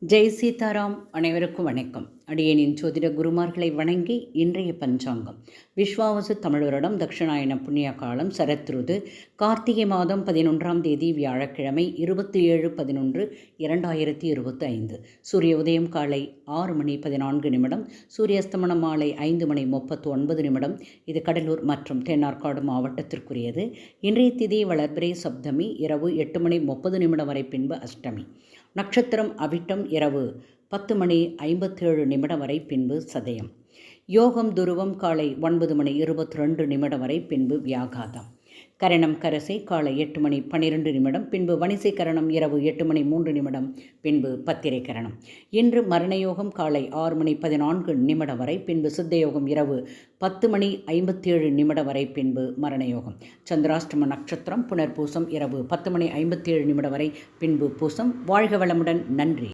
ஜெய் சீதாராம். அனைவருக்கும் வணக்கம். அடியேனின் ஜோதிட குருமார்களை வணங்கி இன்றைய பஞ்சாங்கம். விஸ்வாவசு தமிழ் வருடம் தட்சிணாயன புண்ணிய காலம் சரத்ருது கார்த்திகை மாதம் 11ஆம் தேதி வியாழக்கிழமை 27/11/2025. சூரிய உதயம் காலை 6:14. சூரியஸ்தமனம் மாலை 5:39. இது கடலூர் மற்றும் தென்னார்காடு மாவட்டத்திற்குரியது. இன்றைய திதி வளர்பிறை சப்தமி இரவு 8:30 வரை, பின்பு அஷ்டமி. நட்சத்திரம் அவிட்டம் இரவு 10:57 வரை, பின்பு சதயம். யோகம் துருவம் காலை 9:22 வரை, பின்பு வியாகாதம். கரணம் கரசை காலை 8:12, பின்பு வணிசை கரணம் இரவு 8:03, பின்பு பத்திரை கரணம். இன்று மரணயோகம் காலை 6:14 வரை, பின்பு சித்தயோகம் இரவு 10:57 வரை, பின்பு மரணயோகம். சந்திராஷ்டம நட்சத்திரம் புனர்பூசம் இரவு 10:57 வரை, பின்பு பூசம். வாழ்க வளமுடன். நன்றி.